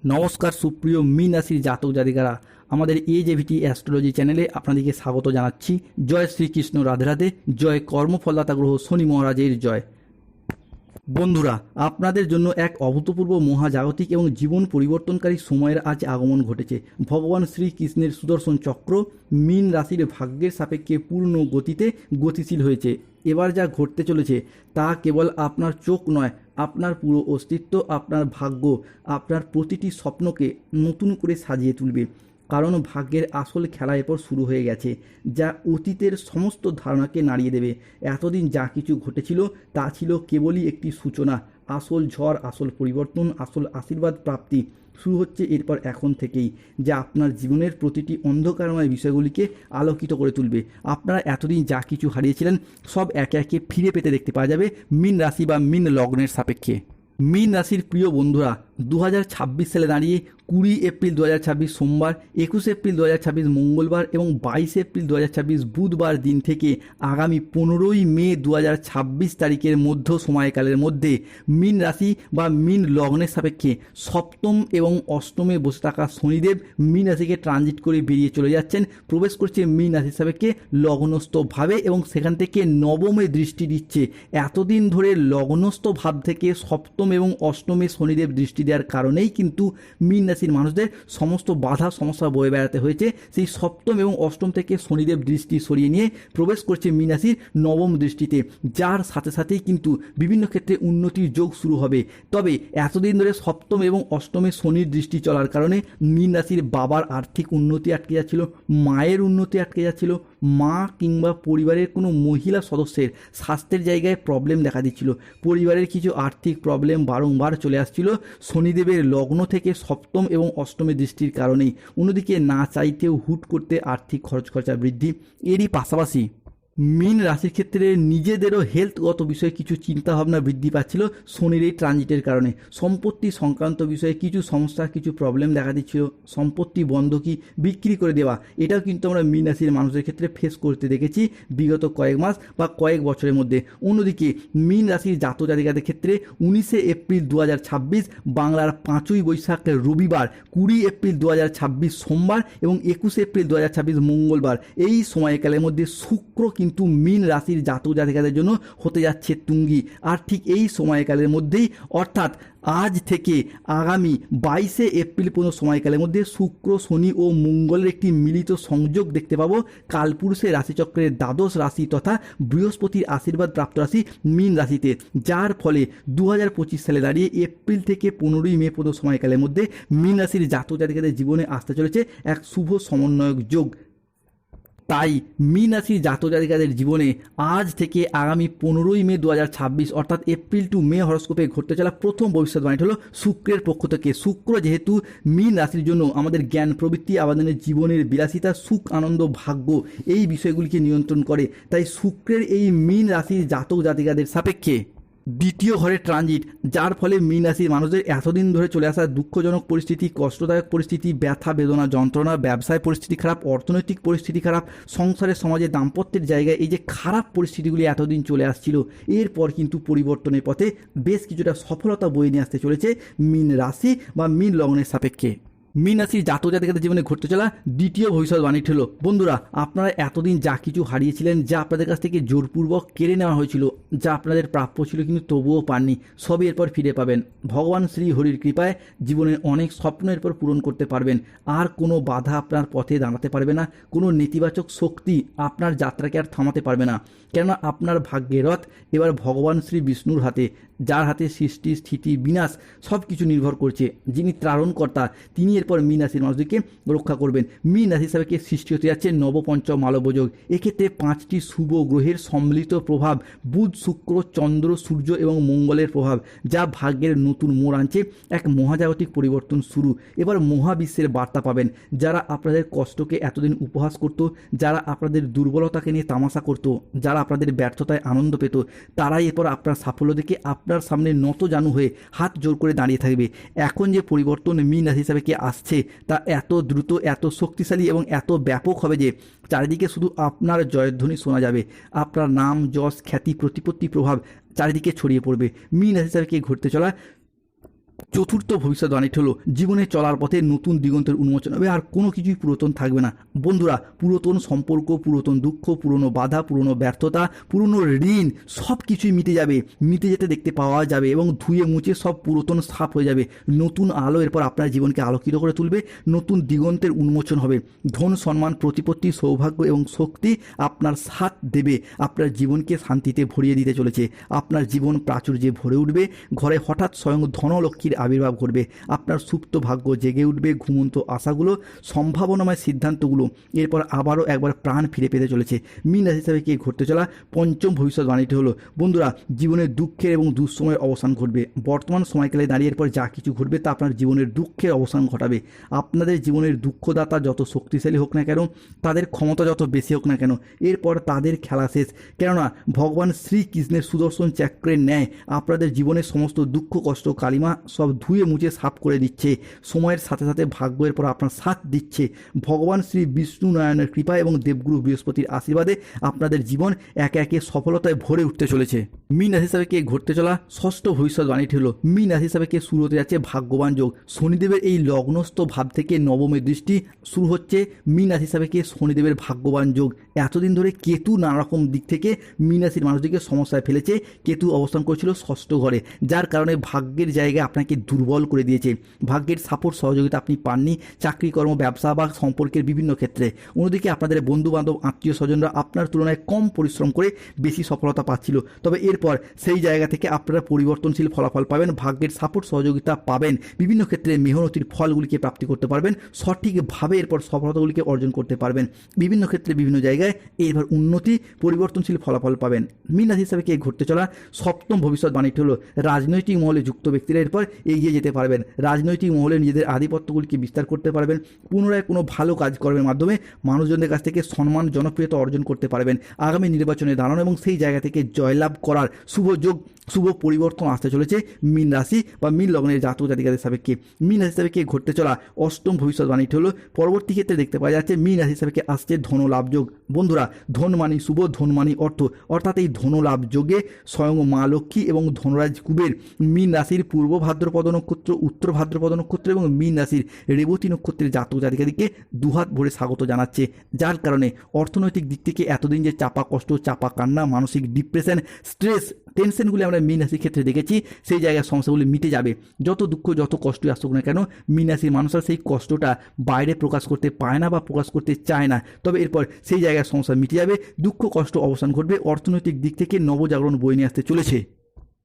নমস্কার সুপ্রিয় মীন রাশির জাতক জাতিকারা, আমাদের এজেভিটি অ্যাস্ট্রোলজি চ্যানেলে আপনাদেরকে স্বাগত জানাচ্ছি। জয় শ্রীকৃষ্ণ, রাধে রাধে, জয় কর্মফলদাতা গ্রহ শনি মহারাজের জয়। বন্ধুরা, আপনাদের জন্য এক অভূতপূর্ব মহাজাগতিক এবং জীবন পরিবর্তনকারী সময়ের আজ আগমন ঘটেছে। ভগবান শ্রীকৃষ্ণের সুদর্শন চক্র মীন রাশির ভাগ্যের সাপেক্ষে পূর্ণ গতিতে গতিশীল হয়েছে। এবার যা ঘটতে চলেছে তা কেবল আপনার চোখ নয়, আপনার পুরো অস্তিত্ব, আপনার ভাগ্য, আপনার প্রতিটি স্বপ্নকে নতুন করে সাজিয়ে তুলবে। কারণ ভাগ্যের আসল খেলা এরপর শুরু হয়ে গেছে, যা অতীতের সমস্ত ধারণাকে নাড়িয়ে দেবে। এতদিন যা কিছু ঘটেছিল তা ছিল কেবলই একটি সূচনা। আসল ঝড়, আসল পরিবর্তন, আসল আশীর্বাদ প্রাপ্তি শুরু হচ্ছে এরপর এখন থেকেই, যা আপনার জীবনের প্রতিটি অন্ধকারময় বিষয়গুলিকে আলোকিত করে তুলবে। আপনারা এতদিন যা কিছু হারিয়েছিলেন সব একে একে ফিরে পেতে দেখতে পাওয়া যাবে মীন রাশি বা মীন লগ্নের সাপেক্ষে। মীন রাশির প্রিয় বন্ধুরা, 2026 সালে দাঁড়িয়ে 20 এপ্রিল 2026 সোমবার, 21 এপ্রিল 2026 মঙ্গলবার এবং 22 এপ্রিল 2026 বুধবার দিন থেকে আগামী 15ই মে 2026 তারিখের মধ্য সময়কালের মধ্যে মীন রাশি বা মীন লগ্নের সাপেক্ষে সপ্তম এবং অষ্টমে বসে থাকা শনিদেব মীন রাশিকে ট্রানজিট করে বেরিয়ে চলে যাচ্ছেন, প্রবেশ করছে মীন রাশির সাপেক্ষে লগ্নস্থ ভাবে এবং সেখান থেকে নবমে দৃষ্টি দিচ্ছে। এতদিন ধরে লগ্নস্থ ভাব থেকে সপ্তম এবং অষ্টমে শনিদেব দৃষ্টি দেওয়ার কারণেই কিন্তু মীন রাশির মানুষদের সমস্ত বাধা সমস্যা বয়ে বেড়াতে হয়েছে। সেই সপ্তম এবং অষ্টম থেকে শনিদেব দৃষ্টি সরিয়ে নিয়ে প্রবেশ করছে মীন রাশির নবম দৃষ্টিতে, যার সাথে সাথেই কিন্তু বিভিন্ন ক্ষেত্রে উন্নতির যোগ শুরু হবে। তবে এতদিন ধরে সপ্তম এবং অষ্টমে শনির দৃষ্টি চলার কারণে মীন রাশির বাবার আর্থিক উন্নতি আটকে যাচ্ছিল, মায়ের উন্নতি আটকে যাচ্ছিল, মা কিংবা পরিবারের কোনো মহিলা সদস্যের স্বাস্থ্যের জায়গায় প্রবলেম দেখা দিচ্ছিল, পরিবারের কিছু আর্থিক প্রবলেম বারংবার চলে আসছিল শনিদেবের লগ্ন থেকে সপ্তম এবং অষ্টমী দৃষ্টির কারণেই। অন্যদিকে না চাইতেও হুট করতে আর্থিক খরচা বৃদ্ধি। এরই পাশাপাশি মীন রাশির ক্ষেত্রে নিজেদেরও হেলথগত বিষয়ে কিছু চিন্তাভাবনা বৃদ্ধি পাচ্ছিল শনির এই ট্রানজিটের কারণে। সম্পত্তি সংক্রান্ত বিষয়ে কিছু সমস্যা, কিছু প্রবলেম দেখা দিচ্ছিল, সম্পত্তি বন্ধকি বিক্রি করে দেওয়া, এটাও কিন্তু আমরা মীন রাশির মানুষের ক্ষেত্রে ফেস করতে দেখেছি বিগত কয়েক মাস বা কয়েক বছরের মধ্যে। অন্যদিকে মীন রাশির জাতক জাতিকাদের ক্ষেত্রে 19 এপ্রিল 2026 বাংলার 5ই বৈশাখ রবিবার, 20 এপ্রিল 2026 সোমবার এবং 21 এপ্রিল 2026 মঙ্গলবার, এই সময়কালের মধ্যে শুক্র কিন্তু মীন রাশির জাতক জাতিকাদের জন্য হতে যাচ্ছে তুঙ্গি। আর ঠিক এই সময়কালের মধ্যেই অর্থাৎ আজ থেকে আগামী 22 এপ্রিল পর্যন্ত সময়কালের মধ্যে শুক্র, শনি ও মঙ্গলের একটি মিলিত সংযোগ দেখতে পাবো কালপুরুষের রাশিচক্রের দ্বাদশ রাশি তথা বৃহস্পতির আশীর্বাদ প্রাপ্ত রাশি মীন রাশিতে, যার ফলে 2025 সালে দাঁড়িয়ে এপ্রিল থেকে 15ই মে পর্যন্ত সময়কালের মধ্যে মীন রাশির জাতক জাতিকাদের জীবনে আসতে চলেছে এক শুভ সমন্বয়ক যোগ। তাই মীন রাশির জাতক জাতিকাদের জীবনে আজ থেকে আগামী 15ই মে 2026 অর্থাৎ এপ্রিল টু মে হরস্কোপে ঘটতে চলা প্রথম ভবিষ্যৎবাণীটি হলো শুক্রের পক্ষ থেকে। শুক্র যেহেতু মীন রাশির জন্য আমাদের জ্ঞান প্রবৃত্তি, আমাদের জীবনের বিলাসিতা, সুখ আনন্দ, ভাগ্য এই বিষয়গুলিকে নিয়ন্ত্রণ করে, তাই শুক্রের এই মীন রাশির জাতক জাতিকাদের সাপেক্ষে দ্বিতীয় ঘরে ট্রানজিট, যার ফলে মীন রাশির মানুষদের এতদিন ধরে চলে আসা দুঃখজনক পরিস্থিতি, কষ্টদায়ক পরিস্থিতি, ব্যথা বেদনা যন্ত্রণা, ব্যবসায় পরিস্থিতি খারাপ, অর্থনৈতিক পরিস্থিতি খারাপ, সংসারের সমাজে দাম্পত্যের জায়গায় এই যে খারাপ পরিস্থিতিগুলি এতদিন চলে আসছিল, এরপর কিন্তু পরিবর্তনের পথে বেশ কিছুটা সফলতা বয়ে নিয়ে আসতে চলেছে মীন রাশি বা মীন লগ্নের সাপেক্ষে। মীন রাশির জাতক জাতিকাদের জীবনে ঘটতে চলা দ্বিতীয় ভবিষ্যৎবাণীটি হলো, বন্ধুরা আপনারা এতদিন যা কিছু হারিয়েছিলেন, যা আপনাদের কাছ থেকে জোরপূর্বক কেড়ে নেওয়া হয়েছিল, যা আপনাদের প্রাপ্য ছিল কিন্তু তবুও পাননি, সবই এরপর ফিরে পাবেন। ভগবান শ্রী হরির কৃপায় জীবনের অনেক স্বপ্ন এরপর পূরণ করতে পারবেন। আর কোনো বাধা আপনার পথে দাঁড়াতে পারবে না, কোনো নেতিবাচক শক্তি আপনার যাত্রাকে আর থামাতে পারবে না, কেননা আপনার ভাগ্যের রথ এবার ভগবান শ্রী বিষ্ণুর হাতে, যার হাতে সৃষ্টি স্থিতি বিনাশ সব কিছু নির্ভর করছে। যিনি ত্রারণকর্তা তিনি এরপর মীন রাশির মানুষদেরকে রক্ষা করবেন। মীন রাশি হিসাবে সৃষ্টি হতে যাচ্ছে নবপঞ্চম মালবযোগ। এক্ষেত্রে 5টি শুভ গ্রহের সম্মিলিত প্রভাব, বুধ, শুক্র, চন্দ্র, সূর্য এবং মঙ্গলের প্রভাব, যা ভাগ্যের নতুন মোড় আনছে, এক মহাজাগতিক পরিবর্তন শুরু। এবার মহাবিশ্বের বার্তা পাবেন। যারা আপনাদের কষ্টকে এতদিন উপহাস করত, যারা আপনাদের দুর্বলতাকে নিয়ে তামাশা করত, যারা আপনাদের ব্যর্থতায় আনন্দ পেত, তারাই এরপর আপনার সাফল্য দেখে আপনার সামনে নত জানু হয়ে হাত জোর করে দাঁড়িয়ে থাকবে। এখন যে পরিবর্তন মীন রাশি হিসাবে আসছে তা এত দ্রুত, এত শক্তিশালী এবং এত ব্যাপক হবে যে চারিদিকে শুধু আপনার জয়ধ্বনি শোনা যাবে। আপনার নাম, যশ, খ্যাতি, প্রতিপত্তি, প্রভাব চারিদিকে ছড়িয়ে পড়বে। মীন রাশি হিসাবে ঘটতে চলা চতুর্থ ভবিষ্যৎবাণীটি হলো জীবনে চলার পথে নতুন দিগন্তের উন্মোচন হবে, আর কোনো কিছুই পুরাতন থাকবে না। বন্ধুরা, পুরাতন সম্পর্ক, পুরাতন দুঃখ, পুরনো বাধা, পুরনো ব্যর্থতা, পুরনো ঋণ সব কিছুই মিটে যাবে, মিটে যেতে দেখতে পাওয়া যাবে এবং ধুয়ে মুছে সব পুরাতন সাফ হয়ে যাবে। নতুন আলো এরপর আপনার জীবনকে আলোকিত করে তুলবে, নতুন দিগন্তের উন্মোচন হবে। ধন, সম্মান, প্রতিপত্তি, সৌভাগ্য এবং শক্তি আপনার সাথ দেবে, আপনার জীবনকে শান্তিতে ভরিয়ে দিতে চলেছে। আপনার জীবন প্রাচুর্যে ভরে উঠবে, ঘরে হঠাৎ স্বয়ং ধনলক্ষ্মীর আবির্ভাব ঘটবে, আপনার সুপ্ত ভাগ্য জেগে উঠবে, ঘুমন্ত আশাগুলো, সম্ভাবনাময় সিদ্ধান্তগুলো এরপর আবারও একবার প্রাণ ফিরে পেতে চলেছে। মীন রাশি হিসাবে কি ঘটতে চলা পঞ্চম ভবিষ্যৎবাণীটি হলো, বন্ধুরা, জীবনের দুঃখের এবং দুঃসময়ের অবসান ঘটবে। বর্তমান সময়কালে দাঁড়িয়ে এরপর যা কিছু ঘটবে তা আপনার জীবনের দুঃখের অবসান ঘটাবে। আপনাদের জীবনের দুঃখদাতা যত শক্তিশালী হোক না কেন, তাদের ক্ষমতা যত বেশি হোক না কেন, এরপর তাদের খেলা শেষ। কেননা ভগবান শ্রীকৃষ্ণের সুদর্শন চক্রের ন্যায় আপনাদের জীবনের সমস্ত দুঃখ, কষ্ট, কালিমা সব ধুয়ে মুছে সাফ করে দিচ্ছে। সময়ের সাথে সাথে ভাগ্য এরপর আপনার সাথ দিচ্ছে। ভগবান শ্রী বিষ্ণু নারায়ণের কৃপা এবং দেবগুরু বৃহস্পতির আশীর্বাদে আপনাদের জীবন একে একে সফলতায় ভরে উঠতে চলেছে। মীন রাশি হিসাবে কে ঘটতে চলা ষষ্ঠ ভবিষ্যৎবাণীটি হলো, মীন রাশি হিসাবে কে শুরু হতে যাচ্ছে ভাগ্যবান যোগ। শনিদেবের এই লগ্নস্থ ভাব থেকে নবমের দৃষ্টি শুরু হচ্ছে মীন রাশি হিসাবে কে শনিদেবের ভাগ্যবান যোগ। এতদিন ধরে কেতু নানা রকম দিক থেকে মীন রাশির মানুষদেরকে সমস্যায় ফেলেছে। কেতু অবস্থান করছিল ষষ্ঠ ঘরে, যার কারণে ভাগ্যের জায়গায় আপনাকে দুর্বল করে দিয়েছে। ভাগ্যের সাপোর্ট সহযোগিতা আপনি পাননি চাকরি, কর্ম, ব্যবসা বা সম্পর্কের বিভিন্ন ক্ষেত্রে। অন্যদিকে আপনাদের বন্ধু বান্ধব, আত্মীয় স্বজনরা আপনার তুলনায় কম পরিশ্রম করে বেশি সফলতা পাচ্ছিল। তবে এরপর সেই জায়গা থেকে আপনারা পরিবর্তনশীল ফলাফল পাবেন, ভাগ্যের সাপোর্ট সহযোগিতা পাবেন, বিভিন্ন ক্ষেত্রে মেহনতির ফলগুলিকে প্রাপ্তি করতে পারবেন, সঠিকভাবে এরপর সফলতাগুলিকে অর্জন করতে পারবেন। বিভিন্ন ক্ষেত্রে বিভিন্ন জায়গায় এরপর উন্নতি, পরিবর্তনশীল ফলাফল পাবেন। মীন রাশি হিসাবে কে ঘটতে চলা সপ্তম ভবিষ্যৎবাণীটি হলো, রাজনৈতিক মহলে যুক্ত ব্যক্তিরা এরপর এগিয়ে যেতে পারবেন, রাজনৈতিক মহলে নিজেদের আধিপত্যগুলিকে বিস্তার করতে পারবেন, পুনরায় কোনো ভালো কাজকর্মের মাধ্যমে মানুষজনদের কাছ থেকে সম্মান, জনপ্রিয়তা অর্জন করতে পারবেন। আগামী নির্বাচনে দাঁড়ানো এবং সেই জায়গা থেকে জয়লাভ করার শুভ যোগ, শুভ পরিবর্তন আসতে চলেছে মীন রাশি বা মীন লগ্নের জাতক জাতিকাদের সাপেক্ষে। মীন রাশি সাপেক্ষে ঘটতে চলা অষ্টম ভবিষ্যৎবাণীটি হলো, পরবর্তী ক্ষেত্রে দেখতে পাওয়া যাচ্ছে মীন রাশি সাপেক্ষে আসছে ধনলাভ যোগ। বন্ধুরা, ধনমানি শুভ, ধনমানি অর্থ, অর্থাৎ এই ধনলাভ যোগে স্বয়ং মা লক্ষ্মী এবং ধনরাজ কুবের মীন রাশির পূর্ব ভাদ্রপদ নক্ষত্র, উত্তর ভাদ্রপদ নক্ষত্র এবং মীন রাশির রেবতী নক্ষত্রের জাতক জাতিকাদেরকে দুহাত ভরে স্বাগত জানাচ্ছে। যার কারণে অর্থনৈতিক দিক থেকে এতদিন যে চাপা কষ্ট, চাপা কান্না, মানসিক ডিপ্রেশন, স্ট্রেস, টেনশনগুলি আমরা মীন রাশির ক্ষেত্রে দেখেছি, সেই জায়গায় সমস্যাগুলি মিটে যাবে। যত দুঃখ, যত কষ্টই আসুক না কেন, মীন রাশির মানুষরা সেই কষ্টটা বাইরে প্রকাশ করতে পায় না বা প্রকাশ করতে চায় না। তবে এরপর সেই জায়গায় সমস্যা মিটে যাবে, দুঃখ কষ্ট অবসান ঘটবে, অর্থনৈতিক দিক থেকে নবজাগরণ বয়ে নিয়ে আসতে চলেছে।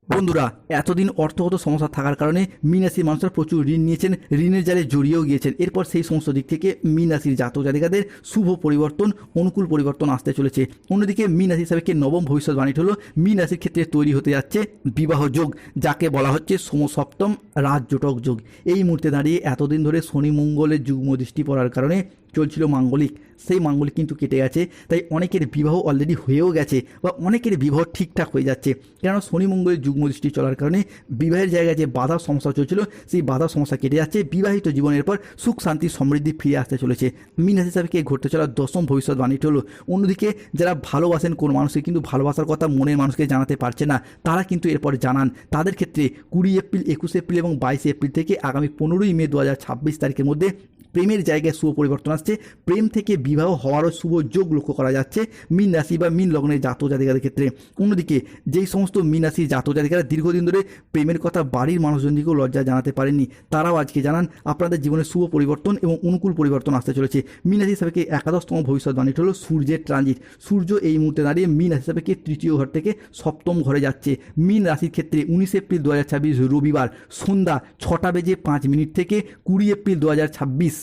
বন্ধুরা, এতদিন অর্থগত সমস্যা থাকার কারণে মীন রাশির মানুষরা প্রচুর ঋণ নিয়েছেন, ঋণের জালে জড়িয়েও গিয়েছেন। এরপর সেই সমস্ত দিক থেকে মীন রাশির জাতক জাতিকাদের শুভ পরিবর্তন, অনুকূল পরিবর্তন আসতে চলেছে। অন্যদিকে মীন রাশি হিসাবে নবম ভবিষ্যৎবাণীটি হলো, মীন রাশির ক্ষেত্রে তৈরি হতে যাচ্ছে বিবাহ যোগ, যাকে বলা হচ্ছে সপ্তম রাজযোটক যোগ। এই মুহূর্তে দাঁড়িয়ে এতদিন ধরে শনি মঙ্গলের যুগ্ম দৃষ্টি পড়ার কারণে চলছিল মাঙ্গলিক, সেই মাঙ্গলিক কিন্তু কেটে গেছে। তাই অনেকের বিবাহ অলরেডি হয়েও গেছে বা অনেকের বিবাহ ঠিকঠাক হয়ে যাচ্ছে, কেননা শনি মঙ্গলের যুগ্ম দৃষ্টি চলার কারণে বিবাহের জায়গায় যে বাধা সমস্যা চলছিল, সেই বাধা সমস্যা কেটে যাচ্ছে। বিবাহিত জীবনের পর সুখ, শান্তি, সমৃদ্ধি ফিরে আসতে চলেছে। মীন রাশি হিসাবে কে ঘটতে চলা দশম ভবিষ্যৎবাণীটি হলো, অন্যদিকে যারা ভালোবাসেন কোন মানুষকে কিন্তু ভালোবাসার কথা মনের মানুষকে জানাতে পারছে না, তারা কিন্তু এরপর জানান। তাদের ক্ষেত্রে 20 এপ্রিল, 21 এপ্রিল এবং 22 এপ্রিল থেকে আগামী 15ই মে 2026 তারিখের মধ্যে প্রেমের জায়গায় শুভ পরিবর্তন আসছে। প্রেম থেকে বিবাহ হওয়ারও শুভ যোগ লক্ষ্য করা যাচ্ছে মীন রাশি বা মীন লগ্নের জাতক জাতিকাদের ক্ষেত্রে। অন্যদিকে যেই সমস্ত মীন রাশির জাতক জাতিকারা দীর্ঘদিন ধরে প্রেমের কথা বাড়ির মানুষজনকেও লজ্জা জানাতে পারেননি, তারাও আজকে জানান আপনাদের জীবনে শুভ পরিবর্তন এবং অনুকূল পরিবর্তন আসতে চলেছে। মীন রাশি হিসাবে একাদশতম ভবিষ্যৎবাণীটি হলো সূর্যের ট্রানজিট। সূর্য এই মুহূর্তে দাঁড়িয়ে মীন রাশি হিসাবে তৃতীয় ঘর থেকে সপ্তম ঘরে যাচ্ছে। মীন রাশির ক্ষেত্রে 19 এপ্রিল 2026 রবিবার সন্ধ্যা 6:05 থেকে 20 এপ্রিল 2026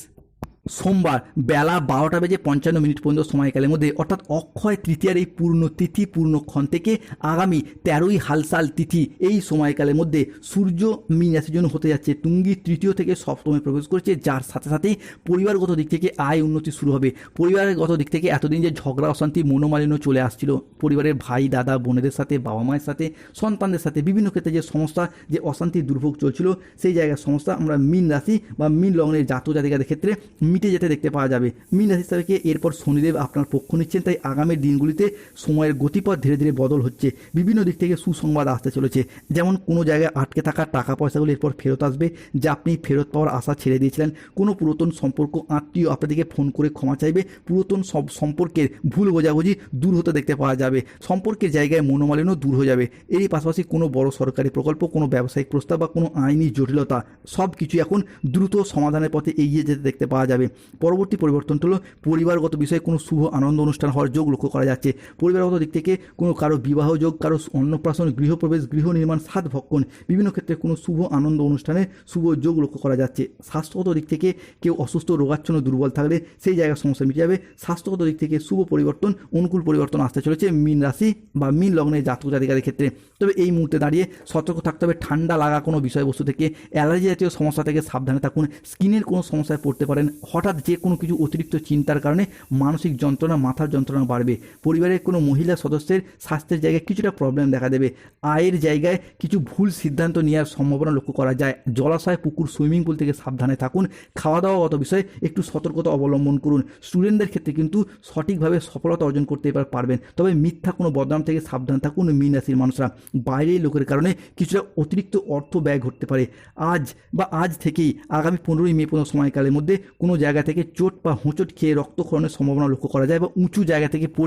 সোমবার বেলা 12:55 পর্যন্ত সময়কালের মধ্যে, অর্থাৎ অক্ষয় তৃতীয়ার এই পূর্ণ তিথি পূর্ণক্ষণ থেকে আগামী 13ই হালসাল তিথি, এই সময়কালের মধ্যে সূর্য মীন রাশির জন্য হতে যাচ্ছে তুঙ্গি, তৃতীয় থেকে সপ্তমে প্রবেশ করছে, যার সাথে সাথেই পরিবারগত দিক থেকে আয় উন্নতি শুরু হবে। পরিবারগত দিক থেকে এতদিন যে ঝগড়া, অশান্তি, মনোমালিন্য চলে আসছিল পরিবারের ভাই, দাদা, বোনেদের সাথে, বাবা মায়ের সাথে, সন্তানদের সাথে, বিভিন্ন ক্ষেত্রে যে সমস্যা, যে অশান্তি, দুর্ভোগ চলছিল, সেই জায়গার সমস্যা আমরা মীন রাশি বা মীন লগ্নের জাতক জাতিকাদের ক্ষেত্রে মিটে যেতে দেখতে পাওয়া যাবে। মীন রাশি থেকে এরপর শনিদেব আপনার পক্ষ নিচ্ছেন, তাই আগামী দিনগুলিতে সময়ের গতিপথ ধীরে ধীরে বদল হচ্ছে। বিভিন্ন দিক থেকে সুসংবাদ আসতে চলেছে, যেমন কোনো জায়গায় আটকে থাকা টাকা পয়সাগুলো এরপর ফেরত আসবে, যা আপনি ফেরত পাওয়ার আশা ছেড়ে দিয়েছিলেন। কোনো পুরাতন সম্পর্ক আত্মীয় আপনাদেরকে ফোন করে ক্ষমা চাইবে। পুরাতন সব সম্পর্কের ভুল বোঝাবুঝি দূর হতে দেখতে পাওয়া যাবে। সম্পর্কের জায়গায় মনোমালিন্য দূর হয়ে যাবে। এরই পাশাপাশি কোনো বড় সরকারি প্রকল্প, কোনো ব্যবসায়িক প্রস্তাব বা কোনো আইনি জটিলতা সব কিছু এখন দ্রুত সমাধানের পথে এগিয়ে যেতে দেখতে পাওয়া যাবে। পরবর্তী পরিবর্তন হলো পরিবারগত বিষয়ে কোনো শুভ আনন্দ অনুষ্ঠান হওয়ার যোগ লক্ষ্য করা যাচ্ছে। পরিবারগত দিক থেকে কোনো কারো বিবাহ যোগ, কারো অন্নপ্রাশন, গৃহপ্রবেশ, গৃহ নির্মাণ, সাত ভক্ষণ, বিভিন্ন ক্ষেত্রে কোনো শুভ আনন্দ অনুষ্ঠানে শুভ যোগ লক্ষ্য করা যাচ্ছে। স্বাস্থ্যগত দিক থেকে কেউ অসুস্থ, রোগাচ্ছন্ন, দুর্বল থাকলে সেই জায়গার সমস্যা মিটে যাবে। স্বাস্থ্যগত দিক থেকে শুভ পরিবর্তন, অনুকূল পরিবর্তন আসতে চলেছে মীন রাশি বা মীন লগ্নের জাতক জাতিকাদের ক্ষেত্রে। তবে এই মুহূর্তে দাঁড়িয়ে সতর্ক থাকতে হবে ঠান্ডা লাগা কোনো বিষয়বস্তু থেকে, অ্যালার্জি জাতীয় সমস্যা থেকে সাবধানে থাকুন। স্কিনের কোনো সমস্যায় পড়তে পারেন। হঠাৎ যে কোনো কিছু অতিরিক্ত চিন্তার কারণে মানসিক যন্ত্রণা, মাথার যন্ত্রণা বাড়বে। পরিবারের কোনো মহিলা সদস্যের স্বাস্থ্যের জায়গায় কিছুটা প্রবলেম দেখা দেবে। আয়ের জায়গায় কিছু ভুল সিদ্ধান্ত নেওয়ার সম্ভাবনা লক্ষ্য করা যায়। জলাশয়, পুকুর, সুইমিং পুল থেকে সাবধানে থাকুন। খাওয়া দাওয়াগত বিষয়ে একটু সতর্কতা অবলম্বন করুন। স্টুডেন্টদের ক্ষেত্রে কিন্তু সঠিকভাবে সফলতা অর্জন করতে পারবেন। তবে মিথ্যা কোনো বদনাম থেকে সাবধান থাকুন মীন রাশির মানুষরা। বাইরের লোকের কারণে কিছুটা অতিরিক্ত অর্থ ব্যয় ঘটতে পারে। আজ থেকেই আগামী 15ই মে পর্যন্ত সময়কালের মধ্যে কোনো জায়গা থেকে চোট বা হোঁচট খেয়ে রক্তক্ষরণের সম্ভাবনা লক্ষ্য করা যায়, বা উঁচু জায়গা থেকে